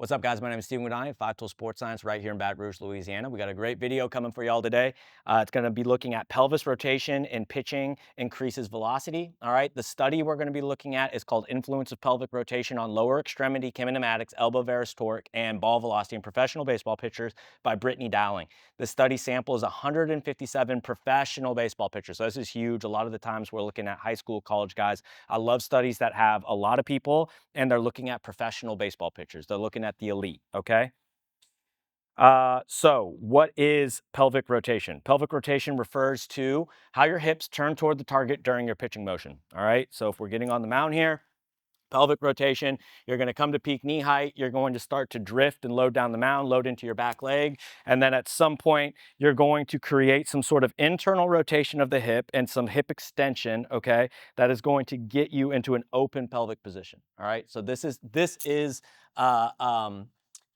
What's up, guys? My name is Steven Goodine, 5 Tool Sports Science right here in Baton Rouge, Louisiana. We got a great video coming for y'all today. It's going to be looking at pelvis rotation in pitching increases velocity. All right. The study we're going to be looking at is called Influence of Pelvic Rotation on Lower Extremity Kinematics, Elbow Varus Torque, and Ball Velocity in Professional Baseball Pitchers by Britney Dowling. The study samples 157 professional baseball pitchers. So this is huge. A lot of the times we're looking at high school, college guys. I love studies that have a lot of people and they're looking at professional baseball pitchers. They're looking at the elite, okay? So what is pelvic rotation? Pelvic rotation refers to how your hips turn toward the target during your pitching motion, all right? So if we're getting on the mound here, pelvic rotation, you're going to come to peak knee height, you're going to start to drift and load down the mound, load into your back leg, and then at some point, you're going to create some sort of internal rotation of the hip and some hip extension, okay, that is going to get you into an open pelvic position, all right? So this is uh, um,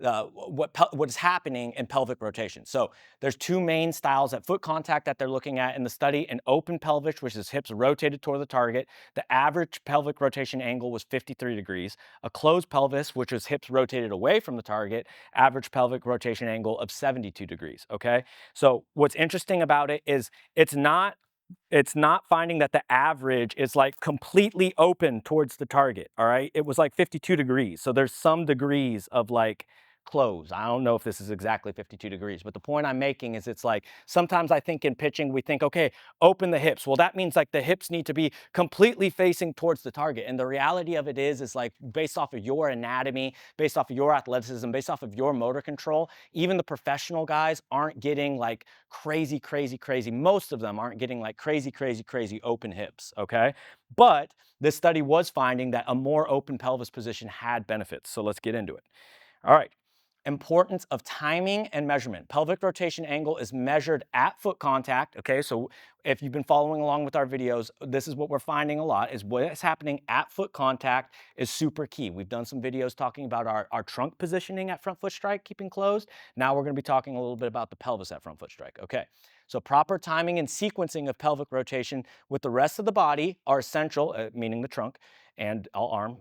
what is happening in pelvic rotation. So there's two main styles at foot contact that they're looking at in the study: an open pelvis, which is hips rotated toward the target. The average pelvic rotation angle was 53 degrees. A closed pelvis, which was hips rotated away from the target, average pelvic rotation angle of 72 degrees, okay? So what's interesting about it is it's not finding that the average is like completely open towards the target, all right? It was like 52 degrees. So there's some degrees of like close. I don't know if this is exactly 52 degrees, but the point I'm making is it's like sometimes I think in pitching, we think, okay, open the hips. Well, that means like the hips need to be completely facing towards the target. And the reality of it is like based off of your anatomy, based off of your athleticism, based off of your motor control, even the professional guys aren't getting like crazy, crazy, crazy. Most of them aren't getting like crazy, crazy, crazy open hips, okay? But this study was finding that a more open pelvis position had benefits. So let's get into it. All right. Importance of timing and measurement. Pelvic rotation angle is measured at foot contact. Okay, so if you've been following along with our videos, this is what we're finding a lot is what is happening at foot contact is super key. We've done some videos talking about our trunk positioning at front foot strike, keeping closed. Now we're going to be talking a little bit about the pelvis at front foot strike. Okay, so proper timing and sequencing of pelvic rotation with the rest of the body are essential, meaning the trunk and all arm,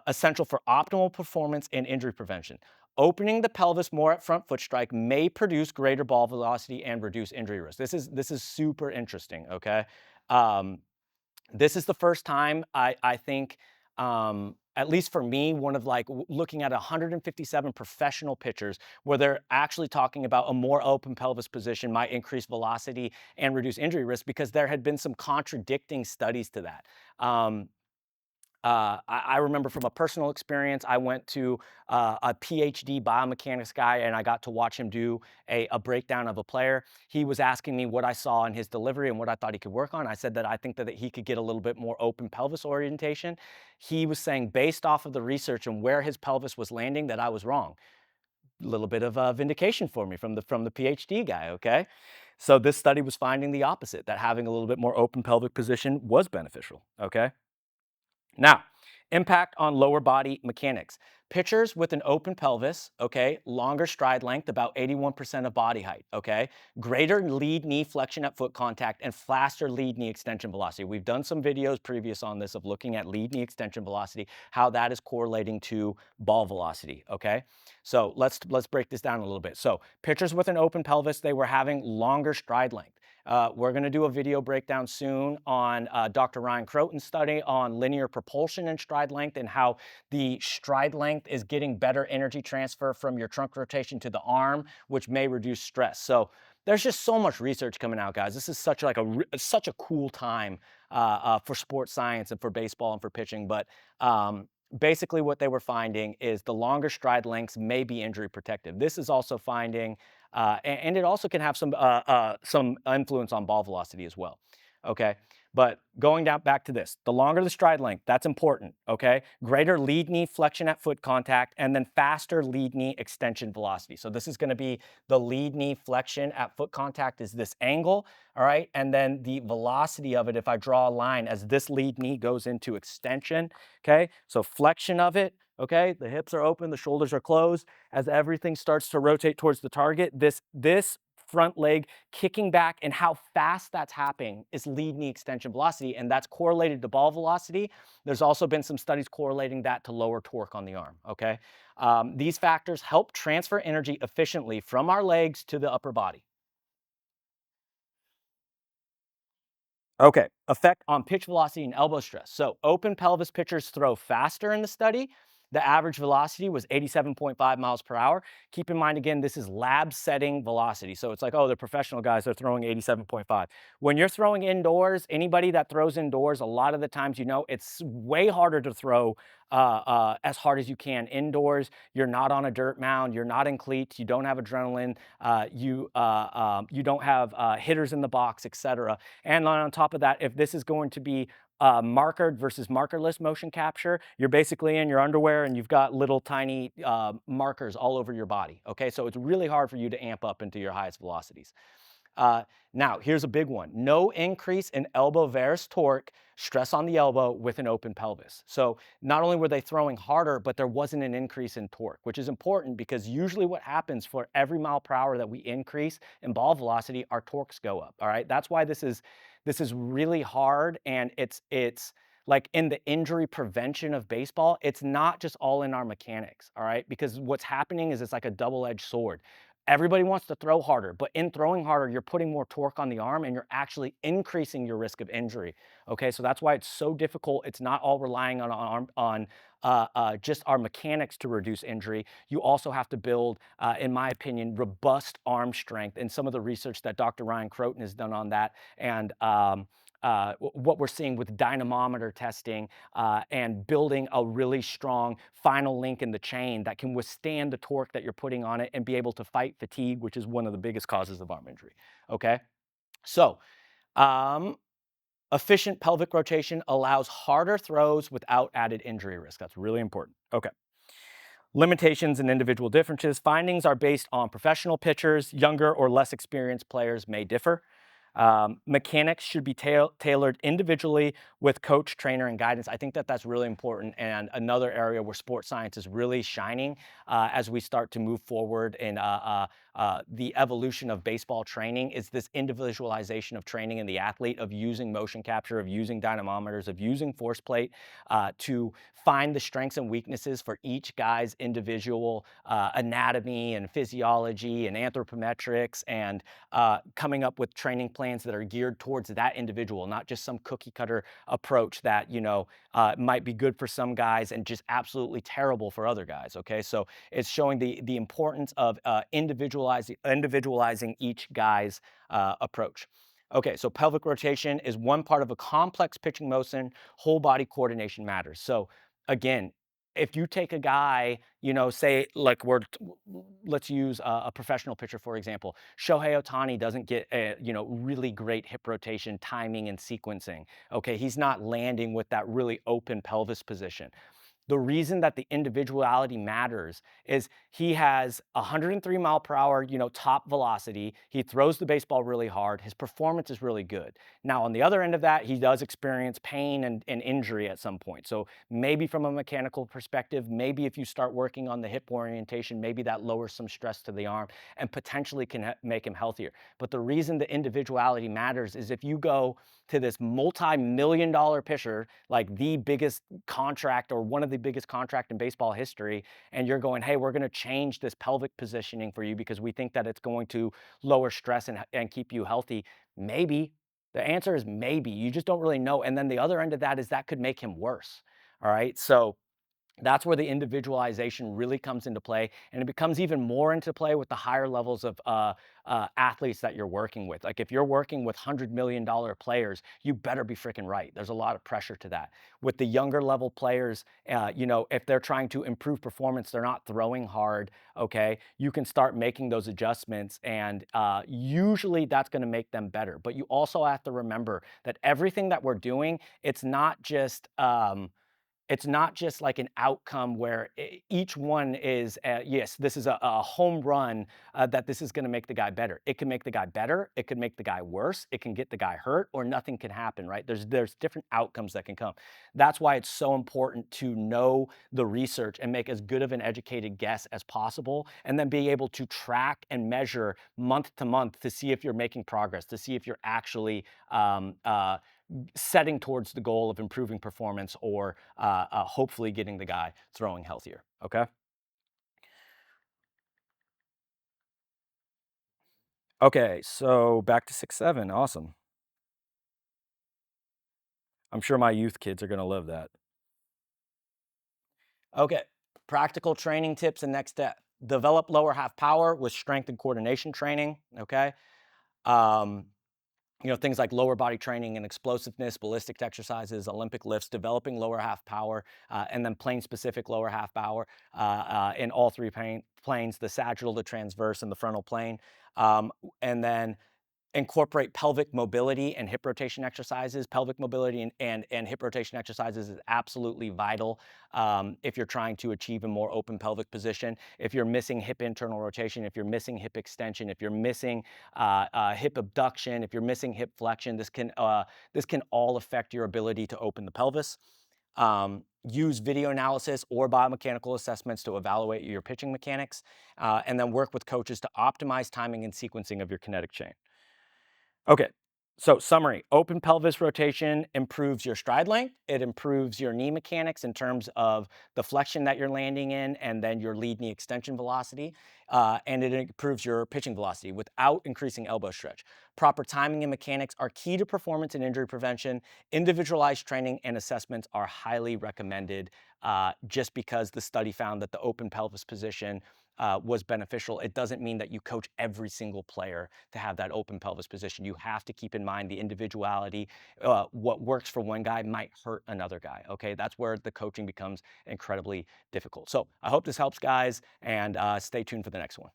essential for optimal performance and injury prevention. Opening the pelvis more at front foot strike may produce greater ball velocity and reduce injury risk. This is super interesting, okay? Um, this is the first time I think, at least for me, one of like looking at 157 professional pitchers where they're actually talking about a more open pelvis position might increase velocity and reduce injury risk because there had been some contradicting studies to that. I remember from a personal experience, I went to a PhD biomechanics guy and I got to watch him do a breakdown of a player. He was asking me what I saw in his delivery and what I thought he could work on. I said that I think that he could get a little bit more open pelvis orientation. He was saying, based off of the research and where his pelvis was landing, that I was wrong. A little bit of vindication for me from the PhD guy, okay? So this study was finding the opposite, that having a little bit more open pelvic position was beneficial, okay? Now, impact on lower body mechanics. Pitchers with an open pelvis, okay, longer stride length, about 81% of body height, okay, greater lead knee flexion at foot contact, and faster lead knee extension velocity. We've done some videos previous on this of looking at lead knee extension velocity, how that is correlating to ball velocity, okay? So let's break this down a little bit. So pitchers with an open pelvis, they were having longer stride length. We're going to do a video breakdown soon on Dr. Ryan Croton's study on linear propulsion and stride length and how the stride length is getting better energy transfer from your trunk rotation to the arm, which may reduce stress. So there's just so much research coming out, guys. This is such a cool time for sports science and for baseball and for pitching. But basically, what they were finding is the longer stride lengths may be injury protective. This is also finding and it also can have some influence on ball velocity as well. Okay, but going down back to this, the longer the stride length, that's important. Okay, greater lead knee flexion at foot contact, and then faster lead knee extension velocity. So this is going to be the lead knee flexion at foot contact is this angle. All right, and then the velocity of it, if I draw a line as this lead knee goes into extension. Okay, so flexion of it. Okay, the hips are open, the shoulders are closed. As everything starts to rotate towards the target, this front leg kicking back, and how fast that's happening is lead knee extension velocity, and that's correlated to ball velocity. There's also been some studies correlating that to lower torque on the arm, okay? These factors help transfer energy efficiently from our legs to the upper body. Okay, effect on pitch velocity and elbow stress. So open pelvis pitchers throw faster in the study. The average velocity was 87.5 miles per hour. Keep in mind, again, this is lab setting velocity. So it's like, oh, they're professional guys, they're throwing 87.5. When you're throwing indoors, anybody that throws indoors, a lot of the times, it's way harder to throw as hard as you can indoors. You're not on a dirt mound, you're not in cleats, you don't have adrenaline, you don't have hitters in the box, etc. And on top of that, if this is going to be markered versus markerless motion capture, you're basically in your underwear and you've got little tiny markers all over your body. Okay, so it's really hard for you to amp up into your highest velocities. Now, here's a big one. No increase in elbow varus torque, stress on the elbow with an open pelvis. So not only were they throwing harder, but there wasn't an increase in torque, which is important because usually what happens for every mile per hour that we increase in ball velocity, our torques go up, all right? That's why this is really hard, and it's like in the injury prevention of baseball, it's not just all in our mechanics, all right? Because what's happening is it's like a double-edged sword. Everybody wants to throw harder, but in throwing harder, you're putting more torque on the arm and you're actually increasing your risk of injury. Okay, so that's why it's so difficult. It's not all relying on just our mechanics to reduce injury. You also have to build, in my opinion, robust arm strength. And some of the research that Dr. Ryan Croton has done on that, and what we're seeing with dynamometer testing and building a really strong final link in the chain that can withstand the torque that you're putting on it and be able to fight fatigue, which is one of the biggest causes of arm injury. Okay, so um, efficient pelvic rotation allows harder throws without added injury risk. That's really important. Okay. Limitations and individual differences. Findings are based on professional pitchers. Younger or less experienced players may differ. Mechanics should be tailored individually with coach, trainer, and guidance. I think that that's really important, and another area where sports science is really shining as we start to move forward in the evolution of baseball training is this individualization of training in the athlete, of using motion capture, of using dynamometers, of using force plate to find the strengths and weaknesses for each guy's individual anatomy and physiology and anthropometrics, and coming up with training plans that are geared towards that individual, not just some cookie cutter approach that, might be good for some guys and just absolutely terrible for other guys. Okay. So it's showing the importance of individualizing each guy's approach. Okay, so pelvic rotation is one part of a complex pitching motion. Whole body coordination matters. So again, if you take a guy, say like let's use a professional pitcher for example. Shohei Ohtani doesn't get a, really great hip rotation timing and sequencing. Okay, he's not landing with that really open pelvis position. The reason that the individuality matters is he has 103 mile per hour, top velocity. He throws the baseball really hard. His performance is really good. Now, on the other end of that, he does experience pain and injury at some point. So maybe from a mechanical perspective, maybe if you start working on the hip orientation, maybe that lowers some stress to the arm and potentially can make him healthier. But the reason the individuality matters is if you go to this multi-million dollar pitcher, like the biggest contract or one of the biggest contract in baseball history, and you're going, hey, we're going to change this pelvic positioning for you because we think that it's going to lower stress and keep you healthy. Maybe. The answer is maybe. You just don't really know. And then the other end of that is that could make him worse. All right. So that's where the individualization really comes into play, and it becomes even more into play with the higher levels of athletes that you're working with. Like if you're working with $100 million players, you better be freaking right. There's a lot of pressure to that. With the younger level players, if they're trying to improve performance, they're not throwing hard. Okay, you can start making those adjustments, and usually that's going to make them better. But you also have to remember that everything that we're doing, it's not just It's not just like an outcome where each one is, yes, this is a home run that this is going to make the guy better. It can make the guy better. It could make the guy worse. It can get the guy hurt, or nothing can happen, right? There's different outcomes that can come. That's why it's so important to know the research and make as good of an educated guess as possible, and then be able to track and measure month to month to see if you're making progress, to see if you're actually setting towards the goal of improving performance, or hopefully getting the guy throwing healthier. Okay. Okay. So back to 6-7. Awesome. I'm sure my youth kids are going to love that. Okay. Practical training tips and next step. Develop lower half power with strength and coordination training. Okay. Um, things like lower body training and explosiveness, ballistic exercises, Olympic lifts, developing lower half power, and then plane specific lower half power in all three planes, the sagittal, the transverse, and the frontal plane. And then incorporate pelvic mobility and hip rotation exercises. Pelvic mobility and hip rotation exercises is absolutely vital if you're trying to achieve a more open pelvic position. If you're missing hip internal rotation, if you're missing hip extension, if you're missing hip abduction, if you're missing hip flexion, this can all affect your ability to open the pelvis. Use video analysis or biomechanical assessments to evaluate your pitching mechanics, and then work with coaches to optimize timing and sequencing of your kinetic chain. Okay. So summary, open pelvis rotation improves your stride length. It improves your knee mechanics in terms of the flexion that you're landing in, and then your lead knee extension velocity. And it improves your pitching velocity without increasing elbow stretch. Proper timing and mechanics are key to performance and injury prevention. Individualized training and assessments are highly recommended, just because the study found that the open pelvis position was beneficial. It doesn't mean that you coach every single player to have that open pelvis position. You have to keep in mind the individuality. What works for one guy might hurt another guy. Okay, that's where the coaching becomes incredibly difficult. So I hope this helps, guys, and stay tuned for the next one.